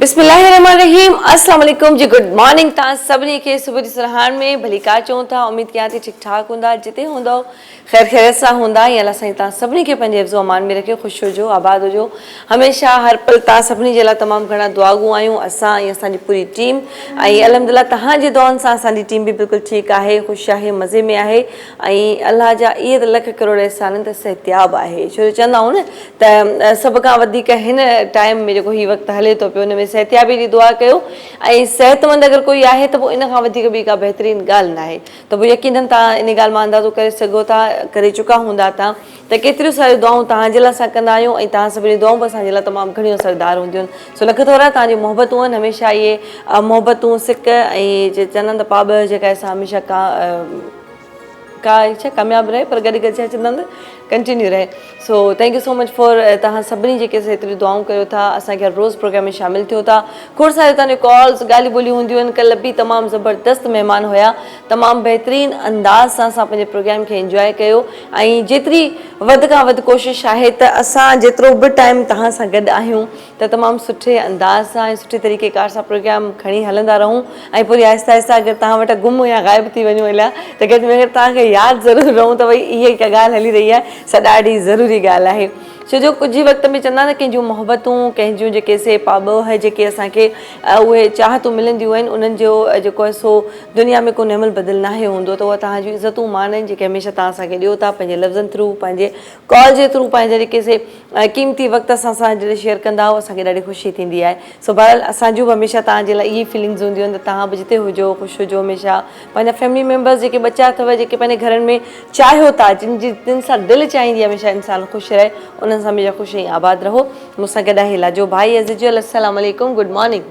बिस्मिल्लाहिर्रहमानिर्रहीम अस्सलाम वालेकुम जी गुड मॉर्निंग ता सभी के सुबह जी सरहान में भली का चऊं था उम्मीद कयां थी ठीक ठाक हुंदा जिते हुंदो खैर खैरियत सां हुंदा या अल्लाह साईं ता सभी के पंहिंजे हिफ्ज़ो अमान में रखे खुश हुजो आबाद हुजो हमेशा हर पल ता सभी जे लाइ तमामु घणा दुआगू आहियूं असां ऐं असांजी पूरी टीम ऐं अल्हम्दुलिल्लाह तव्हांजी दुआउनि सां असांजी टीम भी बिल्कुलु ठीकु आहे ख़ुशि आहे मज़े में आहे ऐं अल्लाह जा इहे त लख करोड़ एहसान त सिहतियाब आहे छो जो चवंदा आहियूं न त सभ खां वधीक हिन टाइम में जेको हीउ वक़्तु हले थो पियो हुन में सिहतियाबी जी दुआ कयो ऐं सिहतमंद अगरि कोई आहे त पोइ इन खां वधीक ॿी का बहितरीनु ॻाल्हि न आहे त पोइ यकीननि तव्हां इन ॻाल्हि मां अंदाज़ो करे सघो था करे चुका हूंदा तव्हां त केतिरियूं सारियूं दुआऊं तव्हांजे लाइ असां कंदा आहियूं ऐं तव्हां सभिनी दुआऊं बि असांजे लाइ तमामु घणियूं असरदार हूंदियूं आहिनि सो लख थोरा तव्हांजी मोहबतूं आहिनि हमेशह इहे मोहबतूं सिक ऐं चवंदा त पाब जेका असां हमेशह का छा कामयाबु रहे पर गॾु गॾु छा चवंदा आहिनि कंटिन्यू रहे so thank you so much for तव्हां सभिनी जेके एतिरियूं दुआऊं कयो था असांखे हर रोज़ु प्रोग्राम में शामिलु थियो था खोड़ सारियूं तव्हांजो कॉल्स ॻाल्हियूं ॿोलियूं हूंदियूं आहिनि कल्ह बि तमामु ज़बरदस्त महिमान हुया तमामु बहितरीनु अंदाज़ सां असां पंहिंजे प्रोग्राम खे इंजॉय कयो ऐं जेतिरी वधि खां वधि कोशिशि आहे त असां जेतिरो बि टाइम तव्हां सां गॾु आहियूं त तमामु सुठे अंदाज़ सां ऐं सुठे तरीक़ेकार सां प्रोग्राम खणी हलंदा रहूं ऐं पोइ आहिस्ता आहिस्ता अगरि तव्हां वटि गुम या ग़ाइबु थी वञूं अलाए त घटि में घटि तव्हांखे यादि ज़रूरु रहूं त भई इहा हिकु ॻाल्हि हली रही आहे सा ॾाढी ज़रूरी ॻाल्हि आहे छो जो कुझु वक़्त में चवंदा न कंहिंजूं मोहबतूं कंहिंजूं जेके से पाबो है जेके असांखे उहे चाहतूं मिलंदियूं आहिनि उन्हनि जो जेको आहे सो दुनिया में को नेमल बदिल न आहे हूंदो त उहा तव्हांजूं इज़तूं मान आहिनि जेके हमेशह तव्हां असांखे ॾियो था पंहिंजे लफ़्ज़नि थ्रू पंहिंजे कॉल जे थ्रू पंहिंजे जेके से क़ीमती वक़्तु असां सां जॾहिं शेयर कंदा आहियो असांखे ॾाढी ख़ुशी थींदी आहे सो बहरहाल असांजूं बि हमेशह तव्हांजे लाइ इहे फीलिंग्स हूंदियूं आहिनि त तव्हां बि जिते हुजो ख़ुशि हुजो हमेशह पंहिंजा फैमिली मेम्बर्स जेके बचा अथव जेके पंहिंजे घरनि में चाहियो था जिन सां दिलि चाहींदी आहे हमेशह इंसानु ख़ुशि रहे उन्हनि सां हमेशह ख़ुशि ऐं आबाद रहो मूंसां गॾु आहे लाजो भाई अज़ीजुल अस्सलाम वालेकुम गुड मॉर्निंग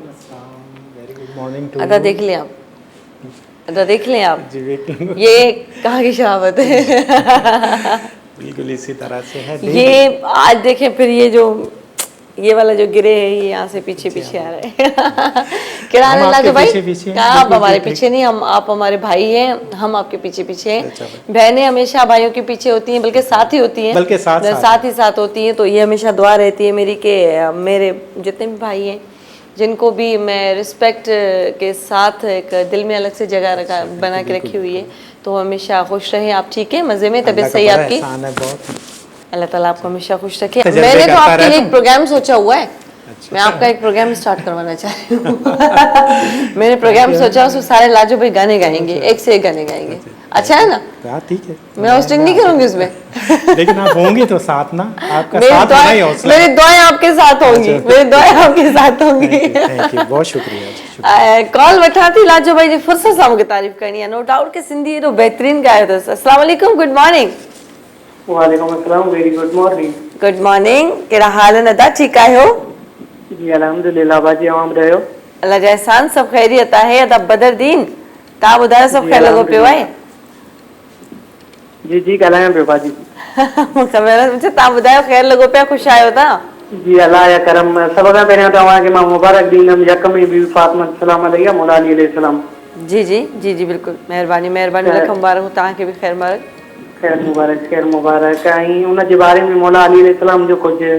अदा देख लें आप अदा देख लें आप ये कहाँ की शराबत है बिल्कुल इसी तरह से है ये आज देखें फिर ये वाला जो गिरे है ये यहाँ से पीछे पीछे आ रहा है किराने लाजो भाई आप हमारे पीछे नहीं हम आप हमारे भाई हैं हम आपके पीछे पीछे हैं बहनें हमेशा भाइयों के पीछे होती हैं बल्कि साथ ही होती हैं बल्कि साथ ही साथ होती हैं तो ये हमेशा दुआ रहती है मेरी कि मेरे जितने भी भाई हैं जिनको भी मैं रिस्पेक्ट के साथ एक दिल में अलग से जगह बना के रखी हुई है तो हमेशा खुश रहें आप ठीक है मज़े में तबीयत सही आपकी अल्लाह ताला आपको हमेशा खुश रखे मैंने तो आपके लिए एक प्रोग्राम सोचा हुआ है मैं आपका एक प्रोग्राम स्टार्ट करवाना चाह रही हूँ मैंने प्रोग्राम सोचा उसमें सारे लाजो भाई गाने गाएंगे एक से एक गाने गाएंगे अच्छा है ना ठीक है मैं होस्टिंग नहीं करूंगी उसमें लेकिन आप होंगी तो साथ ना आपका साथ होना ही हौसला मेरी दुआएं आपके साथ होंगी मेरी दुआएं आपके साथ होंगी थैंक यू बहुत शुक्रिया कॉल वठा थी लाजो भाई जी फुर्सत सां मूंखे तारीफ़ करणी आहे नो डाउट कि सिंधी एॾो बहितरीनु ॻायो अथसि अस्सलाम वालेकुम गुड मॉर्निंग वालेकुम अस्सलाम very good morning good morning कहिड़ा हाल आहिनि अदा ठीकु आहियो जी अल्हम्दुलिल्लाह बाजी आवाम रहियो अल्लाह जा एहसान सभु ख़ैरियत आहे अदा बदरदीन तव्हां ॿुधायो सभु ख़ैर लॻो पियो आहे जी जी ॻाल्हायां पियो बाजी मूंखे तव्हां ॿुधायो ख़ैर लॻो पिया ख़ुशि आहियो तव्हां जी अल्लाह जा करम सभ खां पहिरियों तव्हांखे मां मुबारक ॾींदुमि यक में बि फातिमा सलाम अलैहा मौला अली अलैहि सलाम जी जी जी जी बिल्कुलु महिरबानी महिरबानी लख मुबारक तव्हांखे बि ख़ैर मुबारक ऐं उनजे बारे में मौला अली अलैहि सलाम जो कुझु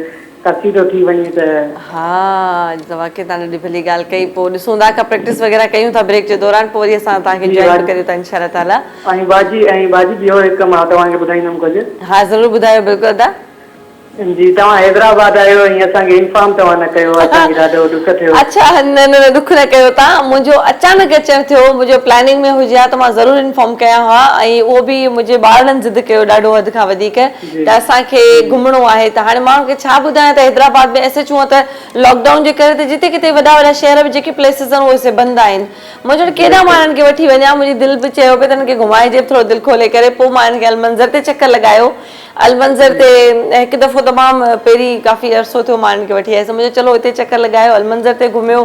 तफ़सीलो थी वञे त हा तव्हांखे तव्हां ॾाढी भली ॻाल्हि कई पोइ ॾिसूं था का प्रैक्टिस वग़ैरह कयूं था ब्रेक जे दौरान पोइ वरी असां तव्हांखे जॉइन करियूं था इंशाअल्लाह ताला ऐं बाजी ॿियो हिकु मां तव्हांखे ॿुधाईंदुमि कुझु हा ज़रूरु ॿुधायो बिल्कुलु अदा जी तव्हां हैदराबाद आहियो ऐं असांखे इंफॉर्म तव्हां न कयो असांखे ॾाढो ॾुख थियो अच्छा न न ॾुख न कयो तव्हां मुंहिंजो अचानक अचणु थियो मुंहिंजो प्लानिंग में हुजे हा त मां ज़रूरु इंफॉर्म कयां हा ऐं उहो बि मुंहिंजे ॿारनि ज़िद कयो ॾाढो वधि खां वधीक त असांखे घुमणो आहे त हाणे मां छा ॿुधायां त हैदराबाद में एस एच त लॉकडाउन जे करे त जिते किथे वॾा वॾा शहर बि जेके प्लेसिस आहिनि उहे बंदि आहिनि मुंहिंजो केॾा माण्हुनि खे वठी वञा मुंहिंजी दिलि बि चयो पिए त हिनखे घुमाइजे थोरो दिलि खोले करे पोइ मां हिनखे अलमंज़र ते चकर लॻायो अलमंज़र ते हिकु दफ़ो तमामु पहिरीं काफ़ी अरसो थियो मां हिनखे वठी आयसि मुंहिंजो चलो हिते चकर लॻायो अलमंज़र ते घुमियो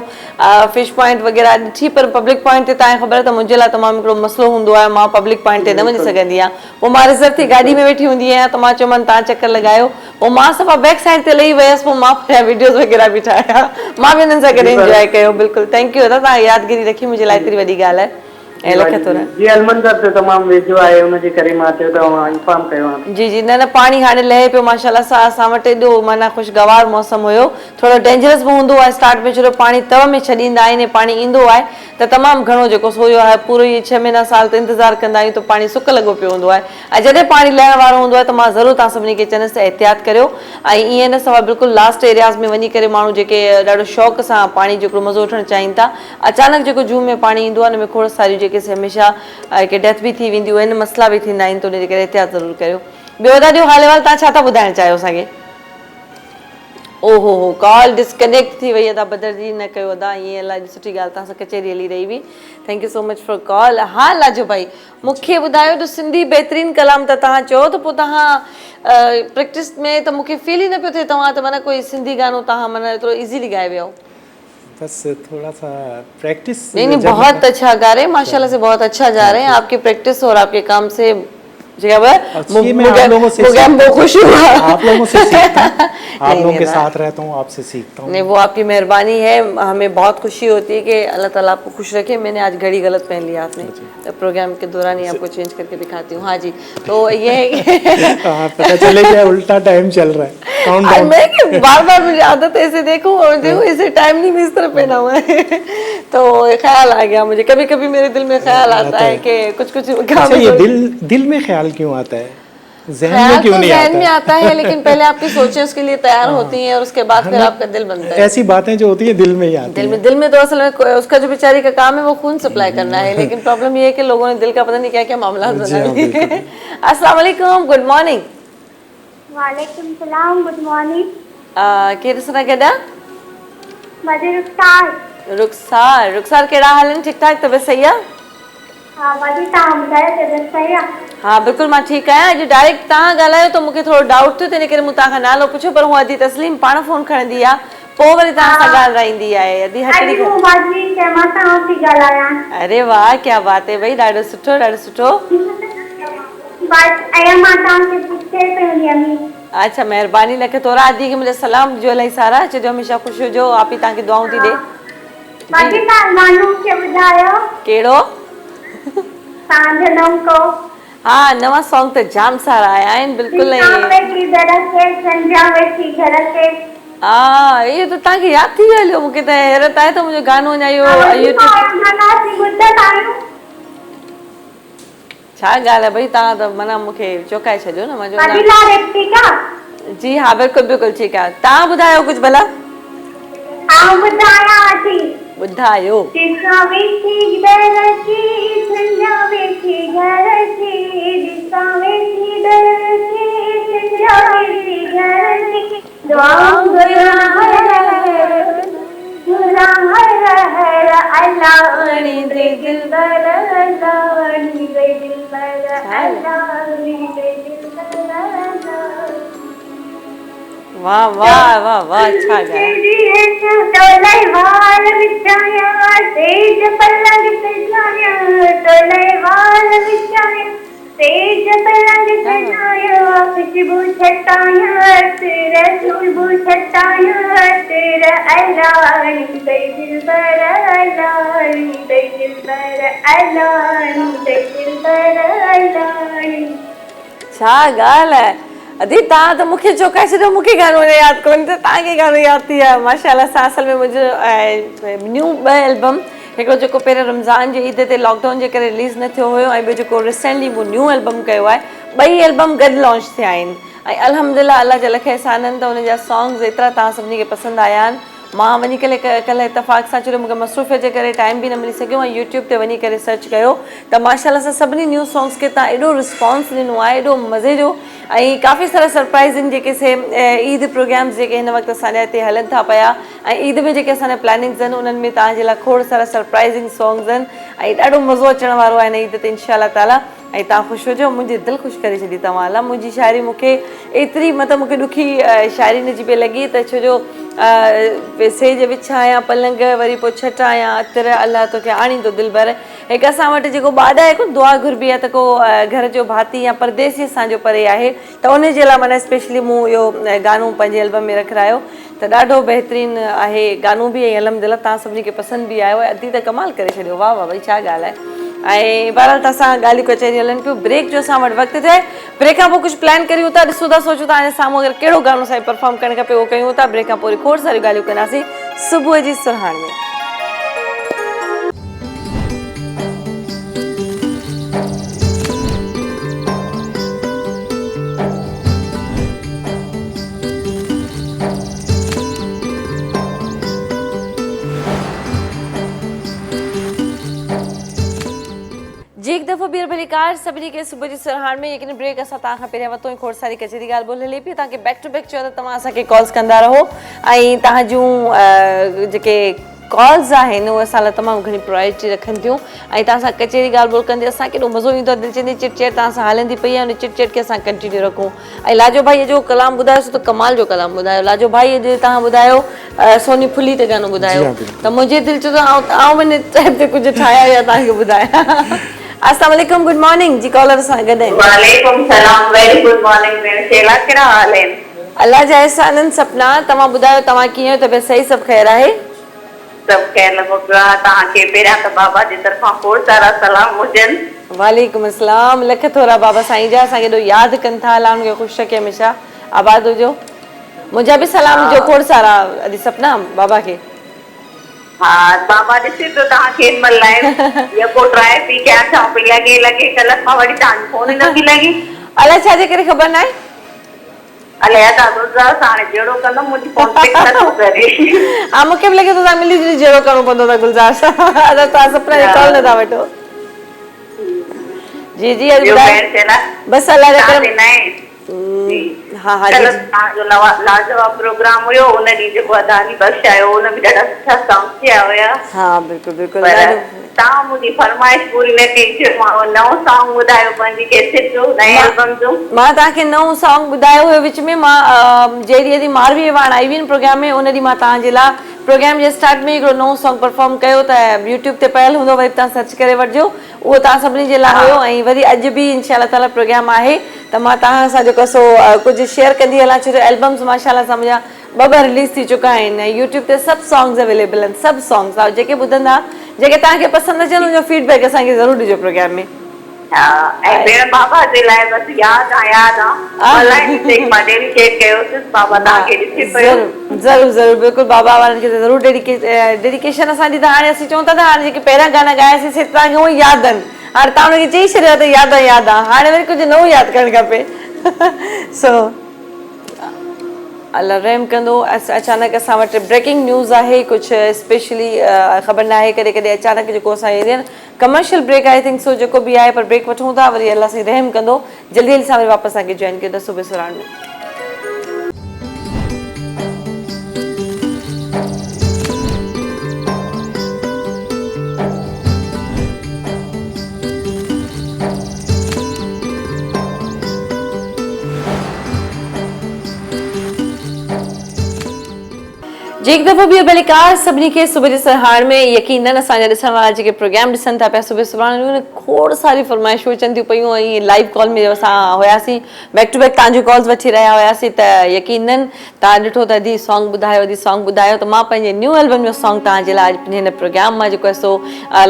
फिश पॉइंट वग़ैरह ॾिठी पर पब्लिक पॉइंट ते तव्हांखे ख़बर त मुंहिंजे लाइ तमामु हिकिड़ो मसइलो हूंदो आहे मां पब्लिक पॉइंट ते न वञी सघंदी आहियां पोइ मां रिज़र्व थी गाॾी में वेठी हूंदी आहियां त मां चयोमांनि तव्हां चकर लॻायो पोइ मां सफ़ा बैक साइड ते लही वियसि पोइ मां वीडियोज़ वग़ैरह बि ठाहिया मां बि हिननि सां गॾु इंजॉय कयो बिल्कुलु थैंक यू दादा तव्हां यादगिरी रखी मुंहिंजे लाइ एतिरी वॾी ॻाल्हि आहे ऐं लख थोरा जी अलमंदर ते तमामु वेझो आहे उनजे करे मां चयो तव्हां इंफॉर्म कयो आहे। जी जी, न न पाणी हाणे लहे पियो माशाल्लाह सां, असां वटि एॾो माना ख़ुशगवार मौसम हुयो। थोरो डेंजरस बि हूंदो आहे स्टार्ट में, छो पाणी तव में छॾींदा आहिनि, पाणी ईंदो आहे त तमामु घणो जेको सोयो आहे पूरो इहे 6 महीना साल त इंतज़ारु कंदा आहियूं त पाणी सुक लॻो पियो हूंदो आहे। ऐं जॾहिं पाणी लहण वारो हूंदो आहे त मां ज़रूरु तव्हां सभिनी खे चवंदसि एहतियात करियो। ऐं ईअं न सवाइ बिल्कुलु लास्ट एरियाज़ में वञी करे माण्हू जेके ॾाढो शौक़ सां पाणी जो मज़ो वठणु चाहिनि था, अचानक जेको जून में पाणी ईंदो आहे हुन में खोड़ सारियूं जेके हमेशह के डेथ बि थी वेंदियूं आहिनि, मसला बि थींदा आहिनि, त उनजे करे एहतियात ज़रूरु करियो। ॿियो दादी हाल अहिवाल, तव्हां छा था ॿुधाइणु चाहियो असांखे? ओहो हो, कॉल डिस्कनेक्ट थी वई अदा बदर जी, न कयो अदा ईअं, अलाए सुठी ॻाल्हि तव्हां सां कचहरी हली रही हुई। Thank you so much for call. हा लाजो भाई, मूंखे ॿुधायो त सिंधी बहितरीनु कलाम त तव्हां चयो त पोइ तव्हां प्रैक्टिस में त मूंखे फील ई न पियो थिए तव्हां त माना कोई सिंधी गानो तव्हां माना एतिरो इज़ीली गाए वियो। बस थोड़ा सा प्रैक्टिस। नहीं नहीं, बहुत अच्छा गा रहे हैं माशाल्लाह से, बहुत अच्छा जा रहे हैं। आपकी प्रैक्टिस और आपके काम से मैं आप लोगों से खुश हुआ, आप लोगों से सीखता हूँ, आप लोगों के साथ रहता हूँ, आपसे सीखता हूँ। नहीं वो आपकी मेहरबानी है, हमें बहुत खुशी होती है कि अल्लाह ताला आपको खुश रखे। मैंने आज घड़ी गलत पहन लिया आपने, तो प्रोग्राम के दौरान ही आपको चेंज करके दिखाती हूँ। हाँ जी, तो ये है पता चले क्या उल्टा टाइम चल रहा है, काउंटडाउन। मैं बार बार मुझे आदत ऐसे देखूं और देखूं इसे टाइम नहीं मैं इस तरह पहना हुआ है तो ख्याल आ गया मुझे, कभी कभी मेरे दिल में ख्याल आता है कि कुछ अच्छा, ये दिल में ख्याल क्यों आता है, ज़हन में क्यों नहीं आता? ज़हन में आता है लेकिन पहले आपकी सोचें उसके लिए तैयार होती हैं और उसके बाद फिर आपका दिल बनता है। ऐसी बातें जो होती है दिल में ही आती है। दिल में तो असल में उसका जो बेचारी का काम है वो खून सप्लाई करना है, लेकिन प्रॉब्लम ये है कि लोगों ने दिल का पता नहीं क्या क्या मामला बना लिए। अस्सलाम वालेकुम, गुड मॉर्निंग। वालेकुम सलाम, गुड मॉर्निंग। केरु सां गॾा? मजे रुखसार। रुखसार कहिड़ा हाल आहिनि? ठीक ठाक, तबियत सही आहे? हा वॾी, तव्हां ॿुधायो तबियत सही आहे? हाँ बिल्कुलु मां ठीकु आहियां। अॼु डायरेक्ट तव्हां ॻाल्हायो त मूंखे थोरो डाउट थियो, तंहिं करे मूं तव्हांखां नालो पुछियो, पर हूअ अदी तस्लीम पाण फोन खणंदी आहे, पोइ वरी तव्हां सां ॻाल्हाईंदी आहे। अदी हटड़ी अॼु मां सां थी ॻाल्हायां। अरे वाह, क्या बात है भई, ॾाढो सुठो ॾाढो सुठो। बस आया मां तव्हांखे पुछे पई हुयमि। अच्छा, महिरबानी लखे तोरा। आदि खे मुंहिंजा सलाम जो इलाही सारा, चइजो हमेशा ख़ुशि हुजो, आप ही तव्हांखे दुआऊं थी ॾे। बाक़ी तव्हां गानो खे ॿुधायो कहिड़ो? तव्हांजो नओं को? हा, नवां सॉन्ग त जाम सारा आया आहिनि बिल्कुलु। हा, इहो त तव्हांखे यादि थी वियो। मूंखे त हैरत आहे त मुंहिंजो गानो अञा इहो छा ॻाल्हि आहे भई, तव्हां त माना मूंखे चौकाए छॾियो न। जी हा, बिल्कुलु बिल्कुलु ठीकु आहे। तव्हां ॿुधायो कुझु भला? ॿुधायो। वाह वाह वाह वाह, अच्छा छा ॻाल्हि आहे। अदी तव्हां त मूंखे चौकाए छॾियो, मूंखे गानो यादि कोन्हे त तव्हांखे गानो यादि थी आहे। माशाल्लाह सां असल में मुंहिंजो न्यू 2 एल्बम, हिकिड़ो जेको पहिरियों रमज़ान जे ईद ते लॉकडाउन जे करे रिलीज़ न थियो हुयो, ऐं ॿियो जेको रिसेंटली मूं न्यू एल्बम कयो आहे, ॿई एल्बम गॾु लॉन्च थिया आहिनि। ऐं अल्हम्दुलिल्लाह अल्लाह जा लख एहसान त उनजा सॉन्ग्स एतिरा तव्हां सभिनी खे पसंदि आया आहिनि। मां वञी करे कल्ह इतफ़ाक़ सां छॾियो, मूंखे मसरूफ़ियत जे करे टाइम बि न मिली सघियो, ऐं यूट्यूब ते वञी करे सर्च कयो त माशाल्लाह सां सभिनी न्यू सॉन्ग्स खे तव्हां एॾो रिस्पॉन्स ॾिनो आहे, एॾो मज़े जो। ऐं काफ़ी सारा सरप्राइज़ आहिनि जेके से ईद प्रोग्राम्स जेके हिन वक़्तु असांजा हिते हलनि था पिया, ऐं ईद में जेके असांजा प्लैनिंग्स आहिनि उन्हनि में तव्हांजे लाइ खोड़ सारा सरप्राइज़िंग सॉन्ग्स आहिनि, ऐं ॾाढो मज़ो अचण वारो आहे हिन ईद ते इंशाअल्लाह ताला। ऐं तव्हां ख़ुशि हुजो, मुंहिंजी दिलि ख़ुशि करे छॾी तव्हां अलाह। मुंहिंजी शाइरी मूंखे एतिरी मतिलबु मूंखे ॾुखी शाइरी न जी पई लॻी त छो जो सेज विछायां पलंग वरी पोइ छटायां अतर अलाह तोखे आणींदो दिलि भर। हिकु असां वटि जेको ॿाॾा आहे, को दुआ घुरबी आहे त को घर जो भाती या परदेसी असांजो परे आहे, त उनजे लाइ माना स्पेशली मूं इहो गानो पंहिंजे एल्बम में रखायो, त ॾाढो बहितरीनु आहे गानो बि, ऐं अल्हम्दुलिल्लाह तव्हां सभिनी खे पसंदि बि आयो आहे। अदी त कमाल करे छॾियो, वाह वाह भई, छा ॻाल्हि आहे। ऐं बहरहाल त असां ॻाल्हियूं कचहरी हलनि पियूं ब्रेक जो असां वटि वक़्तु थिए ब्रेक खां पोइ कुझु प्लान करियूं था ॾिसूं था सोचूं था हाणे साम्हूं अगरि कहिड़ो गानो असांखे परफॉर्म करणु खपे उहो कयूं था ब्रेक खां पोइ वरी खोड़ सारियूं ॻाल्हियूं कंदासीं सुबुह जी सुरहाण में जी हिकु दफ़ो ॿीहर भली कार सभिनी खे सुबुह जी सुरहाण में यकीन ब्रेक असां तव्हां खां पहिरियां वरितो खोड़ सारी कचहरी ॻाल्हि ॿोल हले पई तव्हांखे बैक टू बैक चयो त तव्हां असांखे कॉल्स कंदा रहो ऐं तव्हां जूं जेके कॉल्स आहिनि उहे असां लाइ तमामु घणी प्रायोरिटी रखनि थियूं ऐं तव्हां सां कचहरी ॻाल्हि ॿोल कंदे असांखे केॾो मज़ो ईंदो आहे दिलि चवंदी चिट चेट तव्हां सां हलंदी पई आहे उन चिट चेट खे असां कंटिन्यू रखूं ऐं लाजो भाई जो कलाम ॿुधायोसीं त कमाल जो कलाम ॿुधायो लाजो भाई अॼु तव्हां ॿुधायो सोनी फुली ते गानो ॿुधायो त मुंहिंजे दिलि चयो त आउं वञी ते कुझु ठाहिया या तव्हांखे ॿुधायां अस्सलाम वालेकुम गुड मॉर्निंग जी कॉलर सां गॾु आहिनि वालेकुम सलाम वेरी गुड मॉर्निंग भेण शेला कहिड़ा हाल आहिनि अल्लाह जा एहसाननि सपना तव्हां ॿुधायो तव्हां कीअं तबियत सही सभु ख़ैरु आहे सभु ख़ैरु लॻो पियो आहे तव्हांखे पहिरियां त बाबा जी तरफ़ां खोड़ सारा सलाम हुजनि वालेकुम अस्सलाम लख थोरा बाबा साईं जा असांखे एॾो यादि कनि था अलाह हुनखे ख़ुशि रखे हमेशह आबाद हुजो मुंहिंजा बि सलाम हुजो खोड़ सारा अॼु सपना बाबा खे हा बाबा ॾिसे थो तव्हांखे हिन महिल लाइ इहो को ट्राए पई कयां छा पई लॻे कल्ह खां वरी तव्हांजी फोन ई नथी लॻी अलाए छाजे करे ख़बर न आहे अलाए दादो हाणे जहिड़ो कंदमि मुंहिंजी फोन पिक नथो करे हा मूंखे बि लॻे थो तव्हां मिली जुली जहिड़ो करिणो पवंदो आहे गुलज़ार सां अगरि तव्हां सपना जी कॉल नथा वठो जी जी अॼु ॿुधायो बसि अलाह जा करे हा हा जी तव्हांजो लाजवाब प्रोग्राम हुयो उन ॾींहुं जेको अदानी बख़्श आयो उन में ॾाढा सुठा सॉन्ग थिया हुया हा बिल्कुलु बिल्कुलु तव्हां मुंहिंजी फरमाइश पूरी न कई नओं सॉन्ग ॿुधायो पंहिंजी कैसेट जो नए एल्बम जो मां तव्हांखे नओं सॉन्ग ॿुधायो हुयो विच में मां जहिड़ी ॾींहुं मारवी वाण आई हुई प्रोग्राम में उन ॾींहुं मां तव्हांजे लाइ प्रोग्राम जे स्टार्ट में हिकिड़ो नओं सॉन्ग परफॉर्म कयो त यूट्यूब ते पयल हूंदो वरी तव्हां सर्च करे वठिजो उहो तव्हां सभिनी जे लाइ हुयो ऐं वरी अॼु बि इंशा ताला प्रोग्राम आहे त मां तव्हां सां जेको सो कुझु शेयर कंदी हलां छो जो एल्बम्स माशाल्लाह सां मुंहिंजा ॿ रिलीज़ थी चुका आहिनि ऐं यूट्यूब ते सभु सॉन्ग्स अवेलेबल आहिनि सभु सॉन्ग्स जेके ॿुधंदा जेके तव्हांखे पसंदि अचनि उनजो फीडबैक असांखे ज़रूरु ॾिजो प्रोग्राम में ऐं भेण बाबा जे लाइ बसि यादि आहे मां डेडिकेट कयोसि बाबा तव्हांखे ॾिसी पियो ज़रूरु ज़रूरु बिल्कुलु बाबा वारनि खे ज़रूरु डेडिकेशन असां ॾींदा हाणे असीं चऊं था त हाणे जेके पहिरियां गाना ॻायासीं तव्हांखे उहे यादि आहिनि हाणे तव्हां हुनखे चई छॾियो त यादि आहे हाणे वरी कुझु नओं यादि करणु खपे सो अल्लाह रहम कंदो अचानक असां वटि ब्रेकिंग न्यूज़ आहे कुझु स्पेशली ख़बर न आहे कॾहिं कॾहिं अचानक जेको असां area commercial break I think so जेको बि आहे पर ब्रेक वठूं था वरी अल्लाह सां रहम कंदो जल्दी जल्दी सां वरी वापसि असांखे जॉइन कयो त सुबुह सुराण में जी हिकु दफ़ो ॿियो भली कार सभिनी खे सुबुह जे सुरहाण में यकीननि असांजा ॾिसण वारा जेके प्रोग्राम ॾिसनि था पिया सुबुह सुरहाण में खोड़ सारी फरमाइशूं अचनि थियूं पियूं ऐं लाइव कॉल में असां हुयासीं बैक टू बैक तव्हांजूं कॉल्स वठी रहिया हुयासीं त यकीननि तव्हां ॾिठो त अदी सॉन्ग ॿुधायो त मां पंहिंजे न्यू एल्बम जो सॉन्ग तव्हांजे लाइ हिन प्रोग्राम मां जेको आहे सो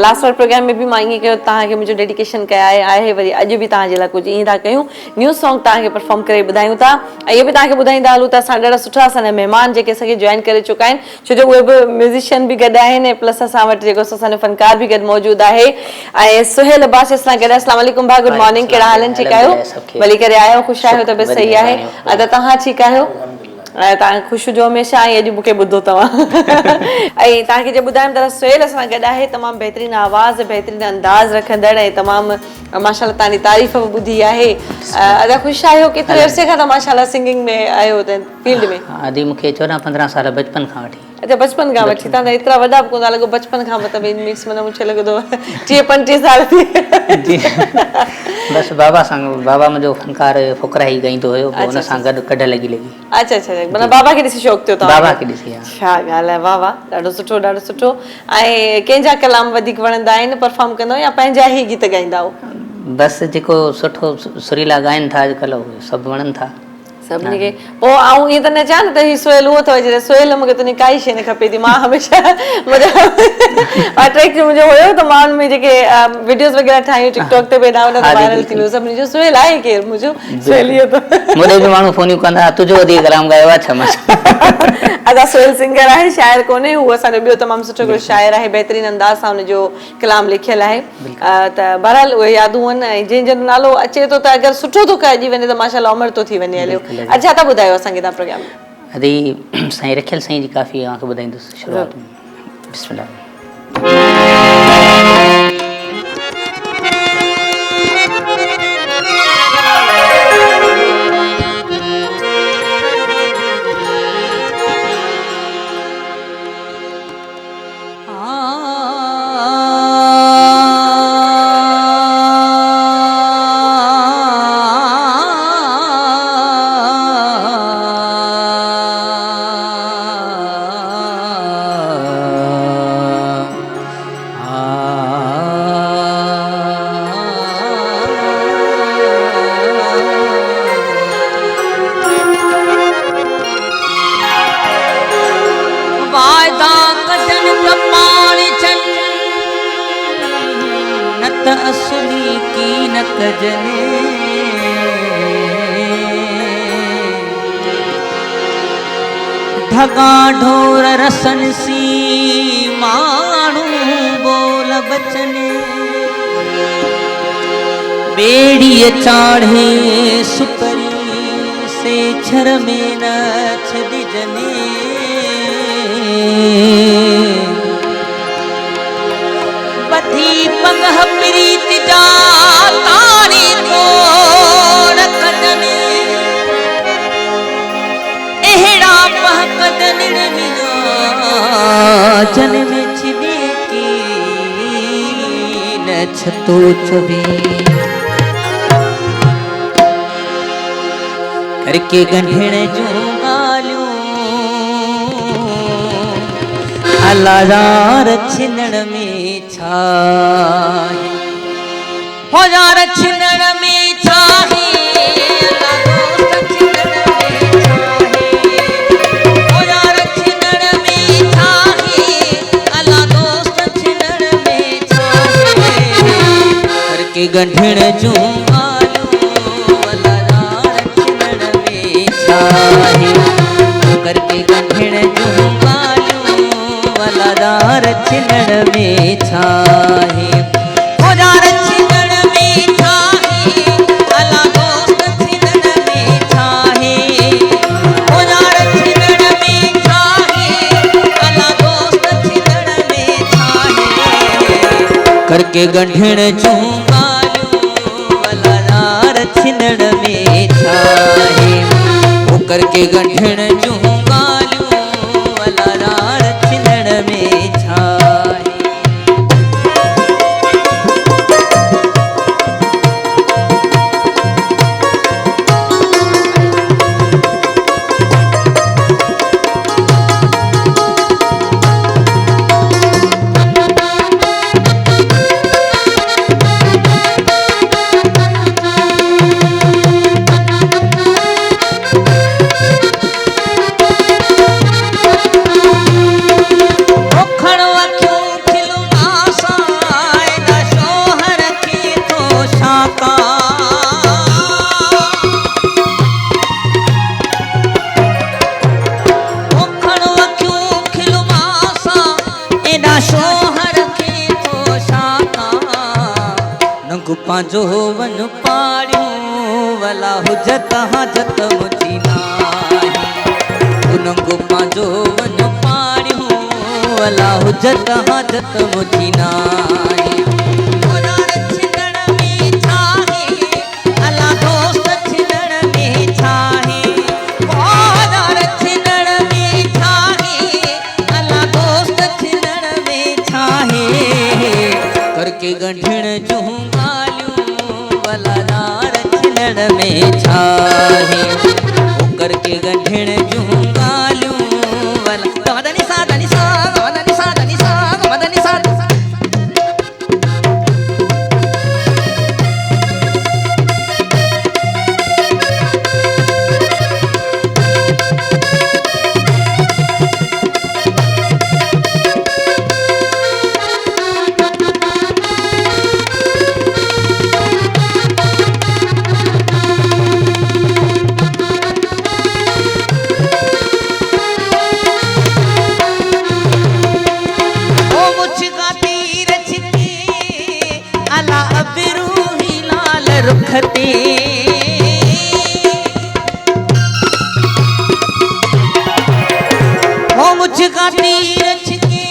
लास्ट वार प्रोग्राम में बि मां ईअं कयो तव्हांखे मुंहिंजो डेडिकेशन कया आहे वरी अॼु बि तव्हांजे लाइ कुझु ईअं था कयूं न्यू सॉन्ग तव्हांखे परफॉर्म करे ॿुधायूं था ऐं इहो बि तव्हांखे ॿुधाईंदा हलूं त असां ॾाढा सुठा असांजा महिमान जेके असांखे जॉइन करे चुका आहिनि छो जो उहे बि म्यूज़िशियन बि गॾु आहिनि ऐं प्लस असां वटि जेको असांजो फनकार बि गॾु मौजूदु आहे ऐं सुहेल अब्बास सां गॾु अस्सलाम वालेकुम भाउ गुड मॉर्निंग कहिड़ा हाल आहिनि ठीकु आहियो भली करे आहियो ख़ुशि आहियो तबियत सही आहे त तव्हां ठीकु आहियो ऐं तव्हां ख़ुशि हुजो हमेशह ऐं अॼु मूंखे ॿुधो तव्हां ऐं तव्हांखे जे ॿुधायमि त सुहेल असां गॾु आहे तमामु बहितरीनु आवाज़ बहितरीनु अंदाज़ रखंदड़ ऐं तमामु माशाल्लाह तव्हांजी तारीफ़ बि ॿुधी आहे अदा ख़ुशि आहियो केतिरे अरसे खां त माशाल्लाह सिंगिंग में आहियो त फील्ड में आदि मूंखे 14-15 साल बचपन खां वठी अच्छा बचपन खां वठी तव्हां त एतिरा वॾा बि कोन था लॻो बचपन खां मतिलबु मिक्स माना मूंखे लॻंदो 30-35 साल थी बसि बाबा मुंहिंजो फनकार फ़ुकरा ई ॻाईंदो हुयो पोइ हुन सां गॾु कढ लॻी अच्छा माना बाबा खे ॾिसी शौक़ु थियो बाबा खे ॾिसी छा ॻाल्हि आहे वाह वाह ॾाढो सुठो ऐं कंहिंजा कलाम वधीक वणंदा आहिनि परफॉर्म कंदो या पंहिंजा ई गीत ॻाईंदा बसि जेको सुठो सुरीला ॻाइनि था अॼुकल्ह उहे सभु वणनि था सभिनी खे पोइ आऊं ईअं त न चवां न त हीउ सुहेल उहो अथव जॾहिं सुहेल मूंखे तुंहिंजी काई शइ न खपे थी मां हमेशह अट्रैक्ट मुंहिंजो हुयो त मां हुन में जेके वीडियोस वग़ैरह ठाहियूं टिकटॉक ते पेदा हुन ते वायरल थी वियो सभिनी जो सुहेल आहे केरु मुंहिंजो सुहेलियत मुझे भी माण्हू फोनियूं कंदा तुंहिंजो वधीक कलाम ॻायो आहे छा मां अदा सुहेल सिंगर आहे शाइर कोन्हे हू असांजो ॿियो तमामु सुठो हिकिड़ो शाइर आहे बहितरीन अंदाज़ सां हुनजो कलाम लिखियल आहे त बहरहाल उहे यादूं आहिनि ऐं जंहिंजो नालो अचे थो त अगरि सुठो थो करिजी वञे त माशाल्लाह उमिरि थो थी वञे हलियो अच्छा त ॿुधायो असांखे तव्हां प्रोग्राम अदी साईं रखियल साईं जी काफ़ी तव्हांखे ॿुधाईंदुसि शुरूआत में बिस्मिल्लाह असली की न कजने ढगा ढोर रसन सी मानू बोल बचने बेड़ी चाढ़े सुपरी से छर में न छदिजने बधी पगह प्रीत जा तारी तोड़ कदने एहड़ा पह कदन विना जन्म छिने की न छतो चबे करके गंढण जो गालियों अलाजार छिनण में छाहे हो यार छिनण में छाहे दोस्त छिनण में छाहे हो यार छिनण में छाहे अला दोस्त छिनण में छाहे करके गंढण जो गालियों अलाजार छिनण में छाहे करके गंढण जो दार छिनण में छाहे हो यार छिनण में छाहे अला दोस्त छिनण में छाहे हो यार छिनण में छाहे अला दोस्त छिनण में छाहे करके गंढण जूं ॻाल्हियूं अला दार छिनण में छाहे हो करके गंढण जूं जो वन पाड़ियों वाला हुजत हाजत मुझी नाही उनको पांजो वन पाड़ियों वाला हुजत हाजत मुझी नाही छिनण में छाहे अला दोस्त छिनण में छाहे छिनण में छाहे अला दोस्त छिनण में छाहे करके गंढण जूं छिनण में छाहे करके गंढण जूं ॻाल्हियूं वला मदनी सा दनी सा मदनी सा दनी सा मदनी सा घाटी रच के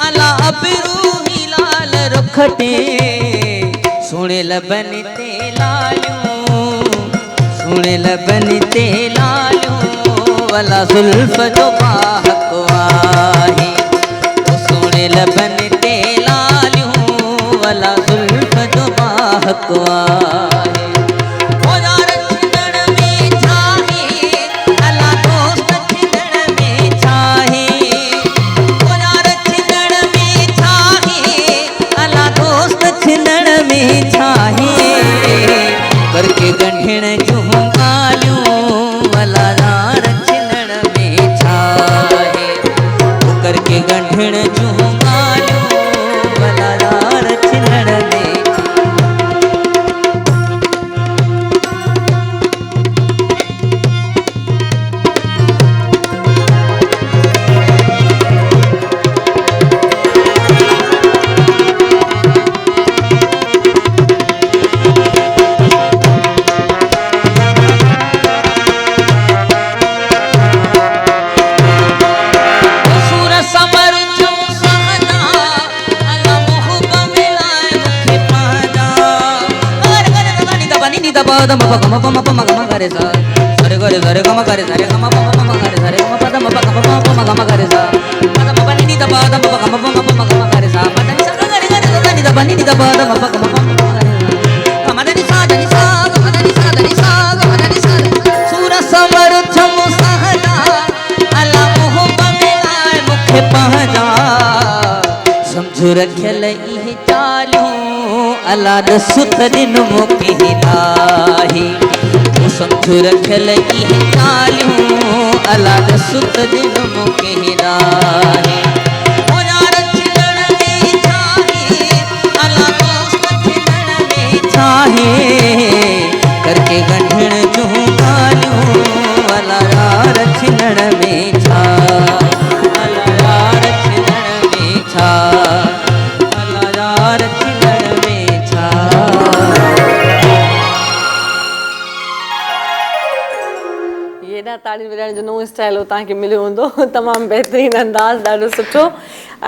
अला अबरू ही लाल रुखटे सोने लबन ते लालियूं सोने लबन ते लालियूं वाला जुल्फ जो बाहक आहे सोने लबन ते लालियूं वाला जुल्फ जो बाहक आहे करके गंढिण जूं ॻाल्हियूं वला यार छिनण में छाहे करके गंढिण जूं ॻाल्हियूं वला यार छिनण में पदम पगम पम पम गम करे सा सरे करे सरे गम करे सरे गम पम पम करे सरे गम पदम पगम पम गम करे सा पदम पनी नी पदम पगम पम गम करे सा पदम सा करे करे नी पनी नी पदम पगम पम गम दनी सा दनी सा गम दनी सा दनी सा गम दनी सा सूर समर छम सहना अला मोह बमेलाए मुखे पहजा समझ रखल ई चालू अला दसुत दिन मोके हिदाही समझ रखल ई चालू अला दसुत दिन मोके हिदाही ओ यार छिनण में छाहे अला दोस्त छिनण में छाहे करके गंढिण जूं ॻाल्हियूं अला यार छिनण में छा अला यार छिनण में छा अला यार छिनण में छा ये ना ताड़ी वॼाइण जो नओं स्टाइल हो तव्हांखे मिलियो हूंदो तमामु बहितरीनु अंदाज़ ॾाढो सुठो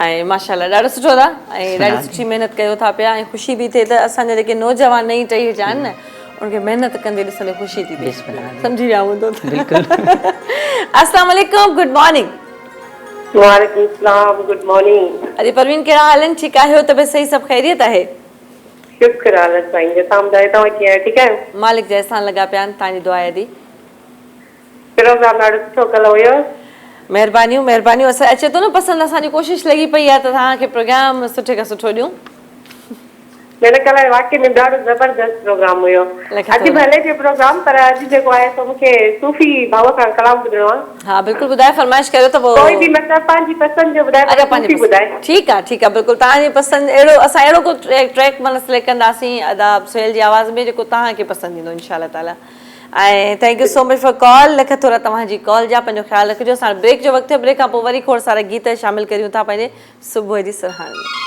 ऐं माशाल्लाह ॾाढो सुठो था ऐं ॾाढी सुठी महिनत कयो था पिया ऐं ख़ुशी बि थिए त असांजा जेके नौजवान नई टही अचा आहिनि न उनखे महिनत कंदे ॾिसंदे ख़ुशी थी थिए सम्झी विया हूंदो अस्सलाम वालेकुम गुड मॉर्निंग वालेकुम सलाम गुड मॉर्निंग अरे परवीन कहिड़ा हाल आहिनि ठीकु आहियो तबियत सही सभु ख़ैरियत आहे शुक्र आहे साईं जो तव्हां ॿुधायो तव्हां कीअं आहियो ठीकु आहियो मालिक जा एहसान लॻा पिया आहिनि तव्हांजी दुआ दी प्रोग्राम ॾाढो सुठो कलो हुयो महिरबानियूं महिरबानियूं असां अचे थो न पसंदि असांजी कोशिशि लॻी पई आहे त तव्हांखे प्रोग्राम सुठे खां सुठो ॾियूं मैंने कल वाकई में ॾाढो ज़बरदस्त प्रोग्राम हुयो अॼु भले जो प्रोग्राम पर अॼु जेको आहे सो मूंखे सूफ़ी भाउ खां कलाम ॿुधणो आहे हा बिल्कुलु ॿुधाए फरमाइश करियो त पोइ कोई बि मतिलबु पंहिंजी पसंदि जो ॿुधाए सूफ़ी ॿुधाए ठीकु आहे बिल्कुलु तव्हांजी पसंदि अहिड़ो असां अहिड़ो को ट्रैक माना सिलेक्ट कंदासीं अदाब सुहेल जी आवाज़ में जेको तव्हांखे पसंदि ईंदो इंशाअल्लाह ताला ऐं thank you so much for call लख थोरा तव्हांजी कॉल जा पंहिंजो ख़्यालु रखिजो असां ब्रेक जो वक़्तु ब्रेक खां पोइ वरी खोड़ सारा गीत शामिलु करियूं था पंहिंजे सुबुह जी सरहाण में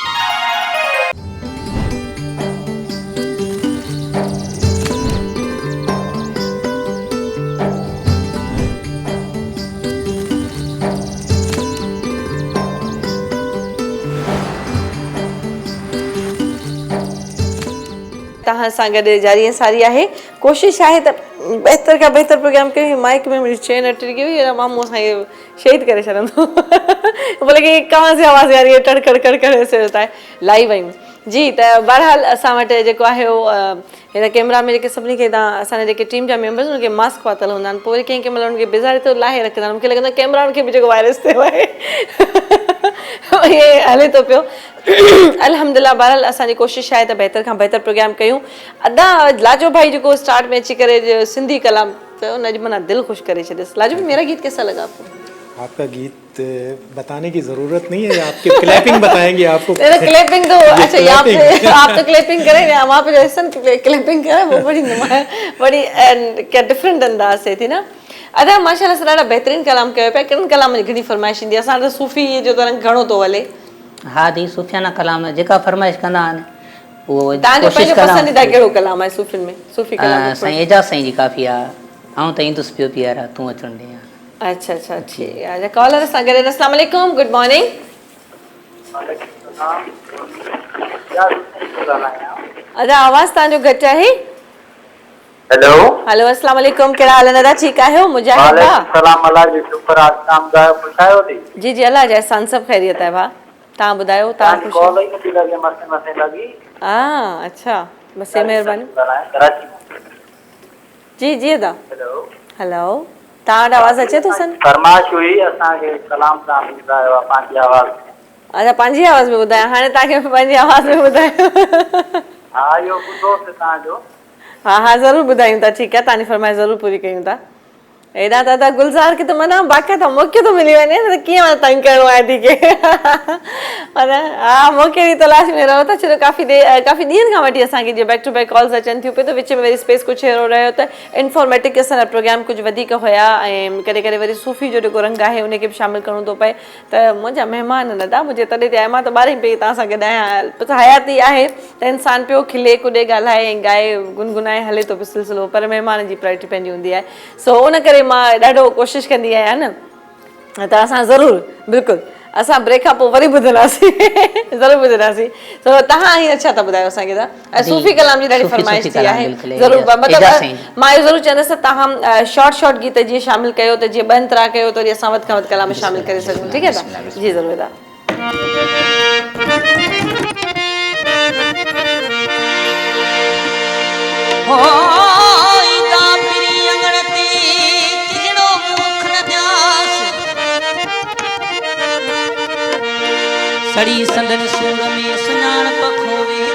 तव्हां सां गॾु जारी सारी आहे कोशिशि आहे त बहितर खां बहितर प्रोग्राम कयो माइक में मुंहिंजी चेन अटकी हुई अहिड़ा मामू असांखे शहीद करे छॾंदो बोले कि कहाँ से आवाज़ आ रही है कड़ कड़ कड़ कड़ ऐसे होता है लाइव आहियूं जी त बहरहाल असां वटि जेको आहे उहो हिन कैमरा में जेके सभिनी खे तव्हां असांजा जेके टीम जा मेंबर्स उनखे मास्क पातल हूंदा आहिनि पोइ वरी कंहिं महिल उनखे बिज़ारे थो लाहे रखंदा आहिनि मूंखे लॻंदो आहे कैमरा उनखे बि जेको वायरस थियो आहे इहे हले थो पियो अल्हम्दुलिल्लाह बहरहाल असांजी कोशिशि आहे त बहितर खां बहितर प्रोग्राम कयूं अदा लाजो भाई जेको स्टार्ट में अची करे सिंधी कलाम चयो उन जी माना दिलि ख़ुशि करे छॾियसि लाजो मेरा गीत कैसा लगा आपको आपका गीत बताने की जरूरत नहीं है आपके क्लैपिंग बताएंगे आपको क्लैपिंग तो अच्छा आप तो क्लैपिंग करें वहाँ पे जो क्लैपिंग करे वो बड़ी क्या डिफरेंट अंदाज से थी ना अदा माशाल्लाह सां ॾाढा बहितरीनु कलाम कयो पिया किरन कलाम जी घणी फरमाइश ईंदी आहे असां त सूफ़ी जो त रंग घणो थो हले हा दी सूफ़ियाना कलाम जेका फरमाइश कंदा आहिनि उहो तव्हांजो पंहिंजो पसंदीदा कहिड़ो कलाम आहे सूफ़ियुनि में सूफ़ी कलाम साईं एजाज़ साईं जी काफ़ी आहे आऊं त ईंदुसि पियो पीआरा तूं अचण ॾे अच्छा अच्छा ठीक है अच्छा कॉलर सां गॾु अस्सलाम वालेकुम गुड मॉर्निंग अच्छा आवाज़ तव्हांजो घटि आहे हेलो हेलो अस्सलाम वालेकुम कहिड़ा हाल दादा ठीकु आहियो मुजाहिद भा सलाम अल्लाह जी शुक्र आसाम दा पुछायो थी जी जी अल्लाह जा एहसान सब ख़ैरियत है भा तव्हां ॿुधायो तव्हां ख़ुशि कॉल ही नहीं लगे मसे मसे लगी हाँ अच्छा बस ये महिरबानी कराची जी जी दादा हेलो हेलो तव्हां वटि आवाज़ अचे थो सन फरमाइश हुई असां के सलाम सां ॿुधायो पंहिंजी आवाज़ अच्छा पंहिंजी आवाज़ में ॿुधायां हाणे तव्हांखे पंहिंजी आवाज़ में ॿुधायो हा इहो ॿुधो तव्हांजो हाँ हाँ ज़रूर ॿुधायूं था ठीकु आहे तव्हांजी फरमाइश ज़रूर पूरी कयूं था एॾा दादा गुलज़ार खे त माना बाक़ाइदा मौक़ो थो मिली वञे न त कीअं माना तंग करिणो आहे थी के माना हा मौक़े जी तलाश में रहो था छो काफ़ी ॾींहंनि खां वठी असांखे जीअं बैक टू बैक कॉल्स अचनि थियूं पियूं त विच में वरी स्पेस कुझु अहिड़ो रहियो त इंफॉर्मेटिव क़िस्म जा प्रोग्राम कुझु वधीक हुया ऐं कॾहिं कॾहिं वरी सूफ़ी जो जेको रंग आहे उनखे बि शामिलु करिणो थो पए त मुंहिंजा महिमान दादा मुंहिंजे तॾहिं ते आया मां त ॿारहीं पई तव्हां सां गॾु आहियां हयाती आहे त इंसानु पियो खिले कुॾे ॻाल्हाए ऐं ॻाए गुनगुनाए हले थो पियो सिलसिलो पर महिमान जी प्रायोरिटी पंहिंजी हूंदी आहे सो उन करे मां ॾाढो कोशिशि कंदी आहियां न त असां ज़रूरु बिल्कुलु असां ब्रेक खां पोइ वरी ॿुधंदासीं ज़रूरु ॿुधंदासीं सो तव्हां हींअर छा था ॿुधायो असांखे त ऐं सूफ़ी कलाम जी ॾाढी फरमाइश थी आहे ज़रूरु मतिलबु मां इहो ज़रूरु चवंदसि त तव्हां शॉर्ट गीत जीअं शामिलु कयो त जीअं ॿ अंतरा कयो त वरी असां वधि खां वधि कलाम शामिलु करे सघूं ठीकु आहे तव्हां जी ज़रूरु दादा सड़ी संदन सूर में सुञाण पखोवे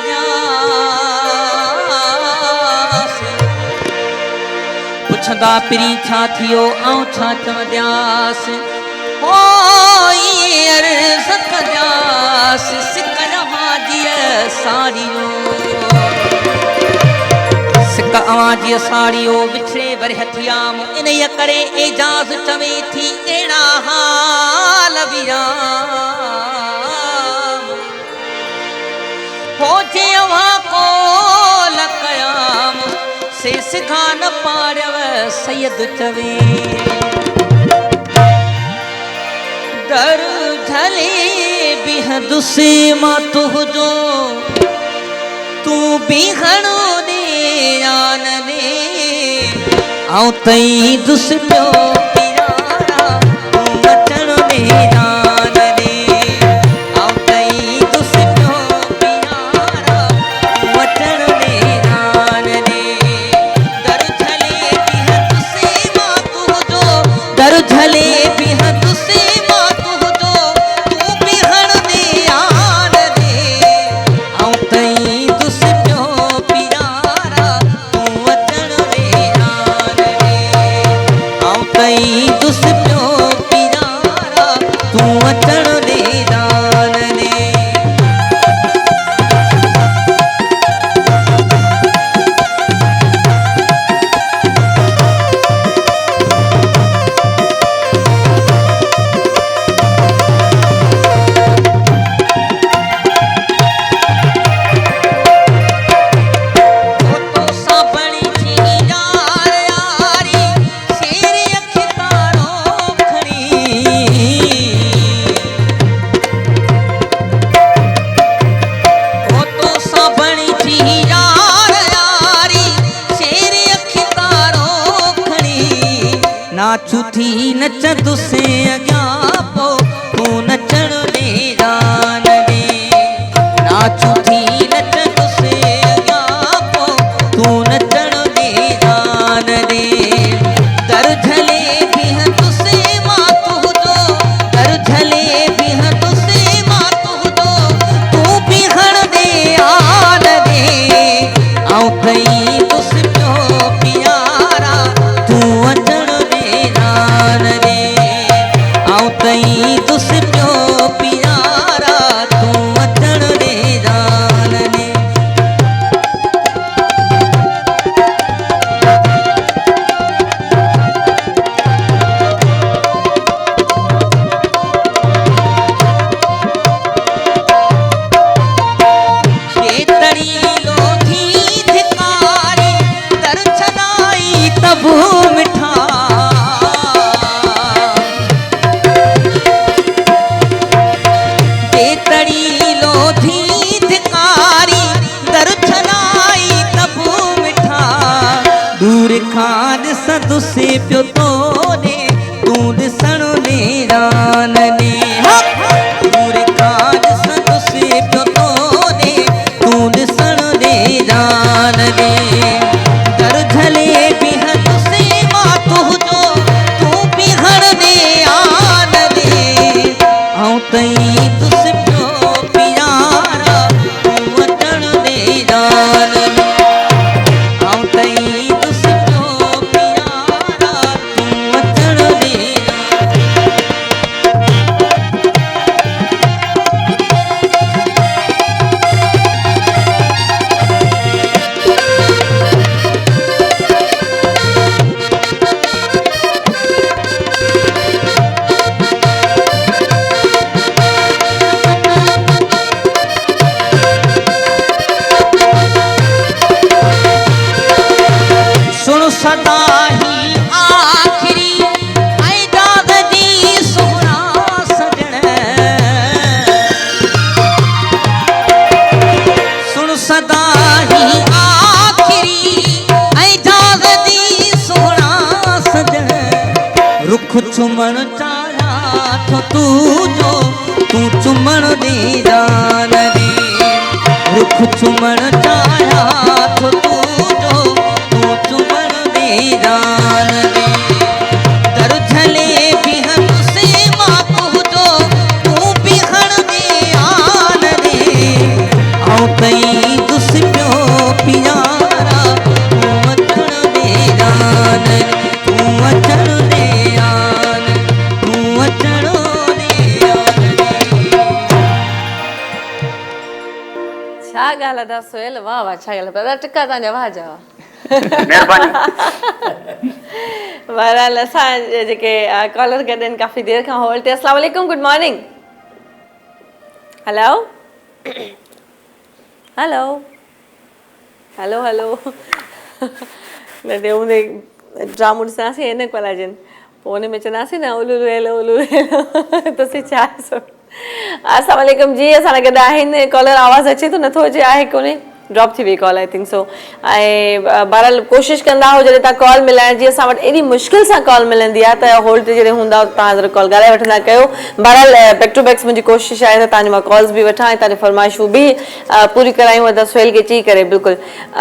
पुछंदा पिरी छा थियो ऐं छा चवंदासि ओ अर्ज़ कंदासि सिक अवाजीअ साड़ियो सिक अवाजीअ साड़ियो विछड़े वरी हथियाम इन करे एजाज़ चवे थी अहिड़ा हाल विया होजे अवां को लकयाम से सिखान पाड़व सैयद चवे दर झले बिहदुसे मां तुझो तू बिहणो दे आन दे आऊं तई दुस पियो पियारा तू अचण दे जान दे आऊं तई दुस दर झले बिहद से मां तुझो तू बिहण दे आन दे आऊं तई दुस पियो पियारा तू अचण दे आन दे आऊं तई दुस पियो पियारा तू अचण दे आन दे नाचू थी नच तुसे अॻियां पो तू नचण दे जान दे नाचू थी नच तुसे अॻियां पो तू नचण दे जान दे दर झले बिह तुसे मां तुझो दर झले बिह तुसे मां तुझो तू बिहण दे आन दे आऊं तई तुस पियो पियारा तू अचण पियो तोरे तूं ॾिसण नेरान ने पूरे काज सदुसे पियो तोरे तूं ॾिसण नेरान ने दर झले बिहन से मां तुंहिंजो तूं बिहण ने आन ने ऐं तई दुस पियो प्यारा तूं अचण नेरान ने ऐं तई दुस पियो प्यारा तूं अचण नेरान सुन सदा ही आखिरी ऐं दाद जी सोना सजण सुन सदा ही आखिरी ऐं दाद जी सोना सजण रुख चुमण चाहियां थो तुंहिंजो तूं चुमण ॾे जान ॾे रुख चुमण चाहियां थो तुंहिंजो तूं चुमण ॾे जान ॾे दर झले बिहन से मां तुंहिंजो तूं बिहण ॾे आन ॾे ऐं तई दुस पियो प्यारा तूं अचण ॾे जान ॾे तूं अचण ॾे आन तूं अचण ॾे आन छा ॻाल्हि आहे सुहेल, वाह वाह, छा ॻाल्हि आहे, टिका तव्हांजा वाह जा महिरबानी। बहरहाल असां जेके कॉलर गॾु आहिनि काफ़ी देरि खां होल्ड ते। अस्सलाम वालेकुम, good morning. Hello hello hello hello न ते हूंदे ड्रामो ॾिसंदासीं हिन कला जिन पोइ हुन में चवंदासीं न उलू हेलो उलू हेलो तुसीं छा अस्सलाम वालेकुम जी, असां गॾु आहिनि कॉलर, आवाज़ु अचे थो नथो अचे, आहे कोन्हे, ड्रॉप थी वई कॉल आई थिंक सो। ऐं बहरहाल कोशिशि कंदा हुओ जॾहिं तव्हां कॉल मिलाइण जी, असां वटि एॾी मुश्किल सां कॉल मिलंदी आहे त होल्ड ते जॾहिं हूंदा तव्हां ज़रा कॉल ॻाल्हाए वठंदा कयो। बहरहाल बैक टू बैक्स मुंहिंजी कोशिशि आहे त तव्हांजो मां कॉल्स बि वठां ऐं तव्हांजी फरमाइशूं बि पूरी करायूं अदा सुहेल खे चई करे बिल्कुलु।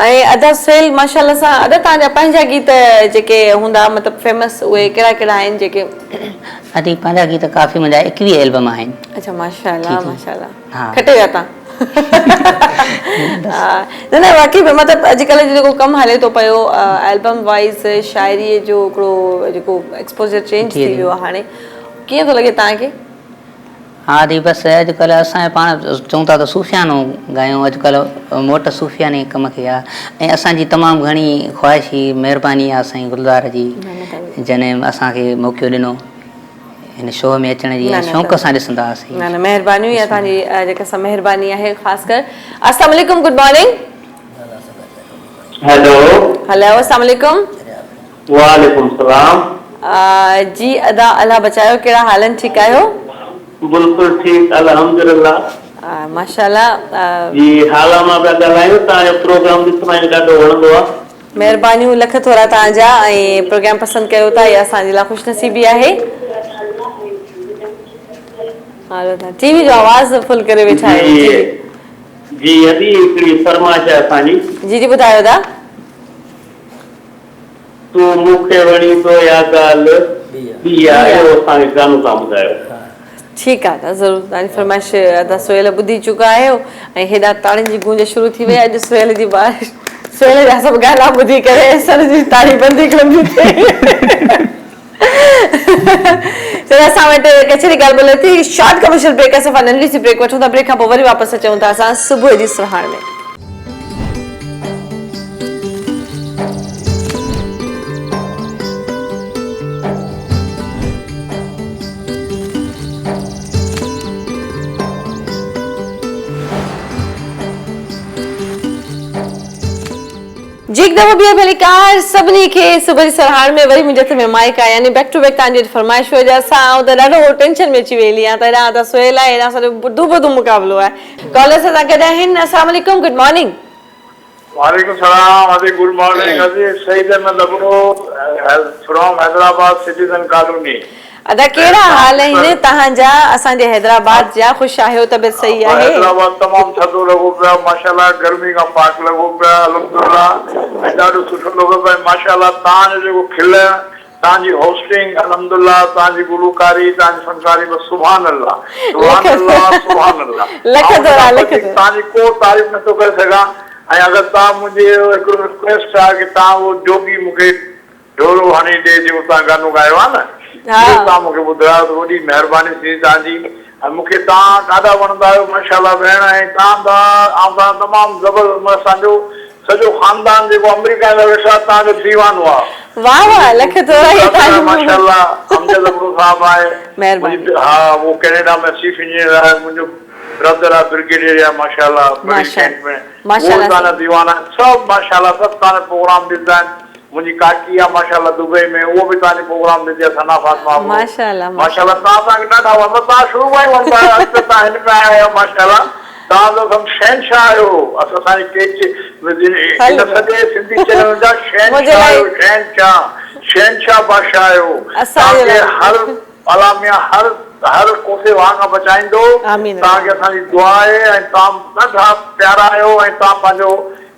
ऐं अदा सुहेल माशाल्लाह सां अदा तव्हांजा पंहिंजा गीत जेके हूंदा मतिलबु फेमस उहे कहिड़ा कहिड़ा आहिनि जेके? अदी पंहिंजा गीत काफ़ी मुंहिंजा 21 एल्बम आहिनि। अच्छा माशाल्लाह माशाल्लाह, हाँ। खटे विया तव्हां। न न वाकई में मतिलबु अॼुकल्ह जो जेको कमु हले थो पियो एल्बम वाइज़ शाइरीअ जो हिकिड़ो जेको एक्सपोजर चेंज थी वियो आहे हाणे, कीअं थो लॻे तव्हांखे? हा दी बसि अॼुकल्ह असांजे पाण चऊं था त सूफ़ियानो ॻायूं, अॼुकल्ह मोट सूफ़ियाने कम खे आहे ऐं असांजी तमामु घणी ख़्वाहिश ही महिरबानी आहे साईं गुलज़ार जी जॾहिं असांखे मौक़ो ॾिनो हिन शो में अचण जी, शौक़ सां ॾिसंदा हुआसीं। न न महिरबानी आहे तव्हांजी, जेका सा महिरबानी आहे ख़ासि कर। अस्सलाम वालेकुम, गुड मॉर्निंग। हेलो हेलो अस्सलाम वालेकुम। वालेकुम सलाम। जी अदा अल्लाह बचायो, कहिड़ा हालनि, ठीकु आहियो? बिल्कुलु ठीकु अल्हम्दुलिल्लाह। माशाल्लाह जी हाल मां पिया ॻाल्हायूं, तव्हांजो प्रोग्राम ॾिसण में ॾाढो वणंदो आहे। महिरबानियूं लख थोरा तव्हांजा, ऐं प्रोग्राम पसंदि कयो था इहा असांजे लाइ ख़ुशनसीबी आहे। टीवी जो आवाज़ फुल करे वेठा आहियो जी अभी हिकिड़ी फरमाइश आहे असांजी। जी जी ॿुधायो दा। तूं मूंखे वणी तो या ॻाल्हि ॿी आहे, इहो असांखे गानो तव्हां ॿुधायो। ठीकु आहे त ज़रूरु, तव्हांजी फरमाइश अदा सुहेल ॿुधी चुका आहियो ऐं हेॾा ताड़ियुनि जी गूंज शुरू थी वई आहे। अॼु सुहेल जी बारिश, सुहेल जा सभु गाना ॿुधी करे सर जी ताड़ी बंदी करिणी थिए। चलो असां वटि कचहरी ॻाल्हि ॿोल थी, शॉर्ट कमर्शियल ब्रेक, असां नंढी सी ब्रेक वठूं था, ब्रेक खां पोइ वरी वापसि अचूं था असां सुबुह जी सुहाण में। जी हिकु दफ़ो ॿियो भली कार सभिनी खे सुबुह जी सरहाण में वरी मुंहिंजे हथ में माइक आहे, यानी बैक टू बैक तव्हांजी फरमाइश वजह सां ऐं त ॾाढो टेंशन में अची वेली आहे, त हेॾा त सुहेल आहे, हेॾा सॼो ॿुधू ॿुधू मुक़ाबिलो आहे। कॉलर सां तव्हां गॾु आहिनि। अस्सलाम वालेकुम, गुड मॉर्निंग। वालेकुम सलाम अजी गुड मॉर्निंग अजी सईद अहमद लबड़ो फ्रॉम हैदराबाद सिटीजन कॉलोनी। अदा कहिड़ा हाल आहिनि तव्हांजा? असांजे हैदराबाद जा ख़ुशि आहियो? तबियत सही आहे? हैदराबाद तमामु थधो लॻो पियो माशाल्लाह, गर्मी खां पाक लॻो पियो अल्हम्दुलिल्लाह, ऐं ॾाढो सुठो लॻो पियो माशाल्लाह। तव्हांजो जेको खिल, तव्हांजी होस्टिंग अल्हम्दुलिल्लाह, तव्हांजी गुलूकारी, तव्हांजी फनकारी, बस सुभान अल्लाह सुभान अल्लाह सुभान अल्लाह। तव्हांजी को तारीफ़ नथो करे सघां। ऐं अगरि तव्हां मुंहिंजी हिकिड़ो रिक्वेस्ट आहे कि तव्हां उहो जोगी मूंखे ढोलो हणी ॾे जेको तव्हां गानो ॻायो आहे न, तव्हां मूंखे ॿुधायो त वॾी महिरबानी थी तव्हांजी। ऐं मूंखे तव्हां ॾाढा वणंदा आहियो माशाल्लाह भेण। ऐं तव्हां तमामु ज़बरदस्त, असांजो सॼो ख़ानदान जेको अमेरिका में वेठो आहे तव्हांजो दीवानो आहे। वाह वाह, लख थोरा माशाल्लाह। अमजद अब्दुल साहब आहे, हा वो कनाडा में चीफ इंजीनियर आहे। मुंहिंजो ब्रदर आहे ब्रिगेडियर आहे माशाल्लाह, बड़ी कैंट में माशाल्लाह, वो ताना दीवाना सब माशाल्लाह, सब ताने प्रोग्राम ॾींदा आहिनि। मुंहिंजी काकी आहे माशाल्लाह दुबई में, उहो बि ताने प्रोग्राम ॾींदी आहे, सना फातिमा माशाल्लाह माशाल्लाह। तव्हां ॾाढा वणंदा, तव्हां शुरू खां ई वणंदा आहियो, तव्हां हिन में आया आहियो माशाल्लाह। तव्हां त सभु शहनशाह आहियो, असांजी इन सॼे सिंधी चैनल जा शहनशाह आहियो, शहनशाह बादशाह आहियो। तव्हांखे हर अलामिया हर कोसे वांग बचाईंदो, तव्हांखे असांजी दुआ आहे। ऐं तव्हां ॾाढा प्यारा आहियो, ऐं तव्हां पंहिंजो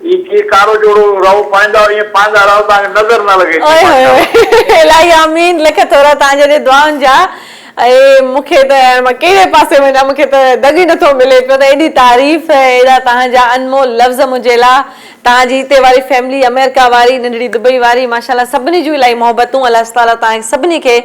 के कारो जोड़ो रहो पाईंदा, ईअं पाईंदा रहो, तव्हांखे नज़र न लॻे। इलाही आमीन, लख थोरा तव्हांजे दुआउनि जा। ऐं मूंखे त मां कहिड़े पासे वञा, मूंखे त दग ई नथो मिले पियो। त एॾी तारीफ़, एॾा तव्हांजा अनमोल लफ़्ज़ मुंहिंजे लाइ। तव्हांजी हिते वारी फैमिली, अमेरिका वारी, नंढड़ी दुबई वारी, माशाल्लाह सभिनी जूं इलाही मोहबतूं। अलाह ताला तव्हां सभिनी खे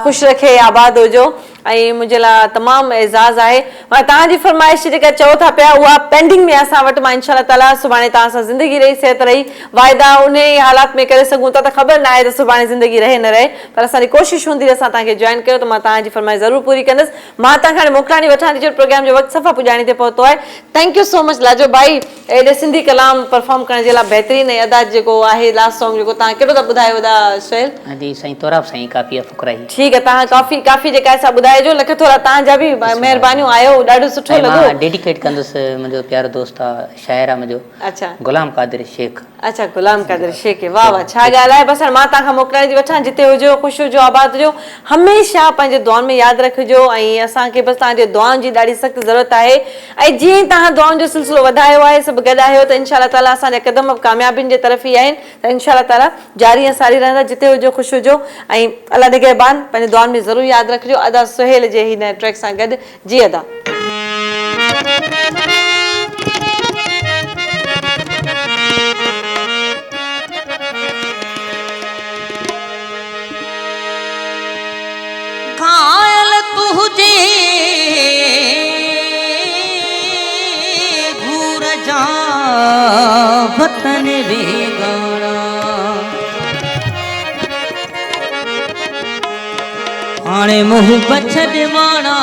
ख़ुशि रखे, आबाद हुजो। ऐं मुंहिंजे लाइ तमामु एज़ाज़ आहे। मां तव्हांजी फरमाइश जेका चओ था पिया उहा पेंडिंग में असां वटि। मां इंशाअल्लाह ताला सुभाणे तव्हां सां ज़िंदगी रही, सिहत रही, वाइदा उन हालात में करे सघूं था। त ख़बर न आहे त सुभाणे ज़िंदगी रहे न रहे, पर असांजी कोशिशि हूंदी असां तव्हांखे जॉइन कयो, त मां तव्हांजी फरमाइश ज़रूरु पूरी कंदसि। मां तव्हां खां मोकिलाणी वठां थी, जो प्रोग्राम जो वक़्तु सफ़ा पुॼाणी ते पहुतो आहे। Thank you so much Lajo भाई, एॾे सिंधी कलाम परफॉर्म करण जे लाइ बहितरीन। ऐं अदा जेको आहे लास्ट सॉन्ग जेको तव्हां कहिड़ो था ॿुधायो अदा सुहेल? जी साईं तोराब साईं काफ़ी फुकराई। ठीकु आहे, तव्हां काफ़ी जेका आहे ॿुधाइजो। लख थोरा तव्हांजा बि महिरबानियूं, आयो ॾाढो सुठो लॻो। डेडिकेट कंदुसि मुंहिंजो प्यारो दोस्त आहे, शाइर आहे मुंहिंजो, अच्छा गुलाम कादिर शेख। अच्छा गुलाम कादिर शेख, वाह वाह, छा ॻाल्हि आहे। बसि मां तव्हां खां मोकिलाइण थी वठां, जिते हुजो ख़ुशि हुजो, आबाद हुजो, हमेशह पंहिंजे दुआनि में यादि रखिजो। ऐं असांखे बसि तव्हांजे दुआनि जी ॾाढी सख़्तु ज़रूरत आहे। ऐं जीअं ई तव्हां दुआनि जो सिलसिलो वधायो आहे, सभु गॾु आहियो, त इंशाअल्लाह ताला असांजा क़दम कामयाबियुनि जे तरफ़ ई आहिनि। त इंशाअल्लाह ताला जारी ऐं सारी रहंदा, जिते हुजो ख़ुशि हुजो। ऐं अल्लाह निगहबान, पंहिंजे दुआनि में ज़रूरु यादि रखिजो। अदा सुहेल जे हिन ट्रैक सां गॾु जी अदा। घायल तुझे घूर जा वतन बेगाना, हाणे मुंह बछड़ माना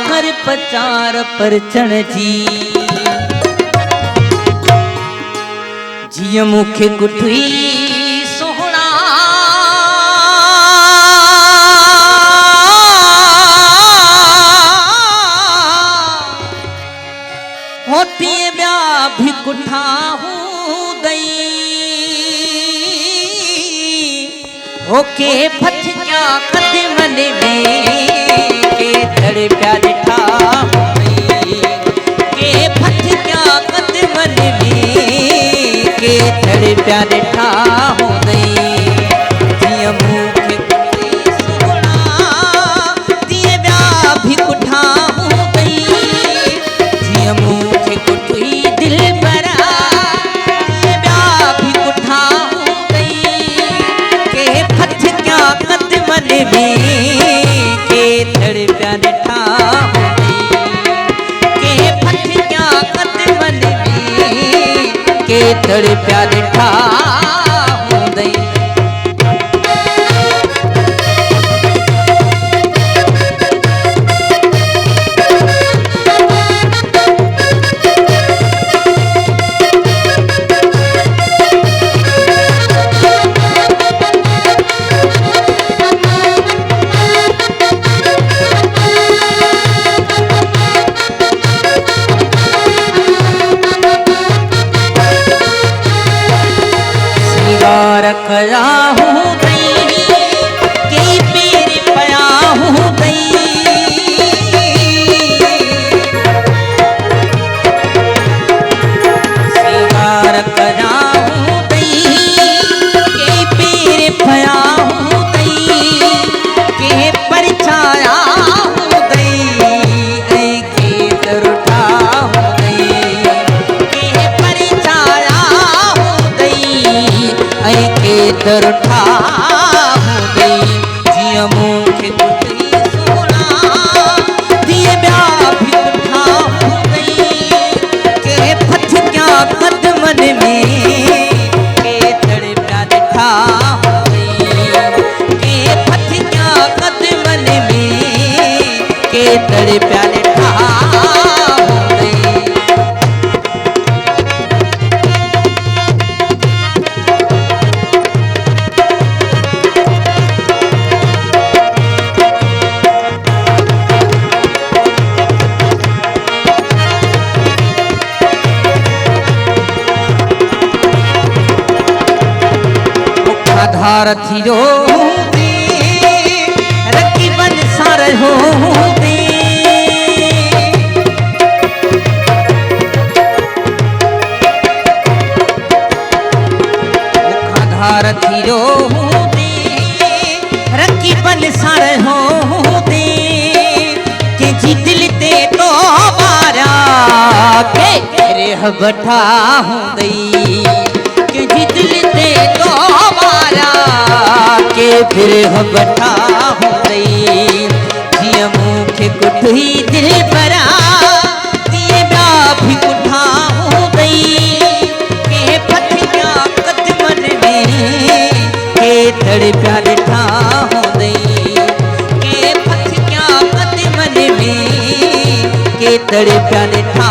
कर पचार परचण जी। जीअं मूंखे गुठई सोहणा होती ॿिया भी कुठा हूंदई, होके फटकिया क़दमनि में के धड़ पिया ॾिठा हूंदई, के फटकिया क़दमनि में के धड़ पिया ॾिठा हूंदई। जीअं मूंखे सोहणा तीअं ॿिया भी कुठा हूंदई, जीअं मूंखे कुठई दिल भरा ॿिया भी कुठा हूंदई, के फटकिया क़दमनि में के धड़ पिया ॾिठा हूंदई, के फटकिया क़दमनि में के धड़ पिया ॾिठा हूंदई। दर ठा हूंदई जीअं मूंखे कुटई सोना तीअं ॿिया बि कुठा हूंदई के फथ क्या कदमन में के तड़े पिया ॾिठा हूंदई के फथ क्या कदमन में के तड़े पिया ॾिठा हूंदई धार थी रो दे रखी बन सार हो दे धार थी रो दे रखी बन सार हो दे के जी दिल ते तो मारा के रेह बठा हूंदई के जी दिल ते तो के फिर बठा हूंदई जीअं मूंखे कुटई दिल भरा तीअं ॿिया बि कुठा हूंदई के फथ पिया कदमन में के तड़े पिया ॾिठा हूंदई के फथ पिया कदमन में के तड़े पिया ॾिठा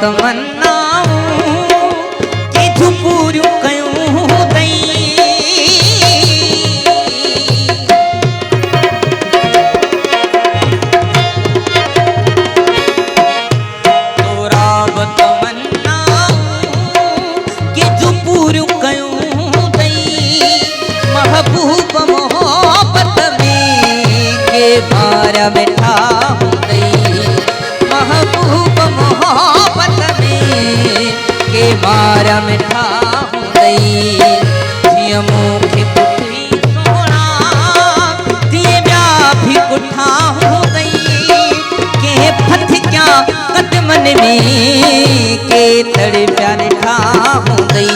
तमन्नाऊं के झुपूरियूं कयूं दई तोरा तमन्नाऊं के झुपूरियूं कयूं दई महबूब मोहब्बत में के मारा मिठा हूंदई महबूब मोहब्बत के मारा मिठा हूंदई जीअं मूंखे कुटई सोना तीअं ॿिया बि कुठा हूंदई के फथ क्या कदमन में के तड़े पिया ॾिठा हूंदई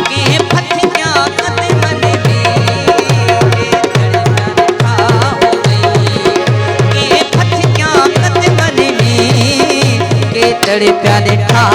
के फथ क्या कदमन में के तड़े पिया ॾिठा हूंदई के फथ क्या कदमन में के तड़े पिया ॾिठा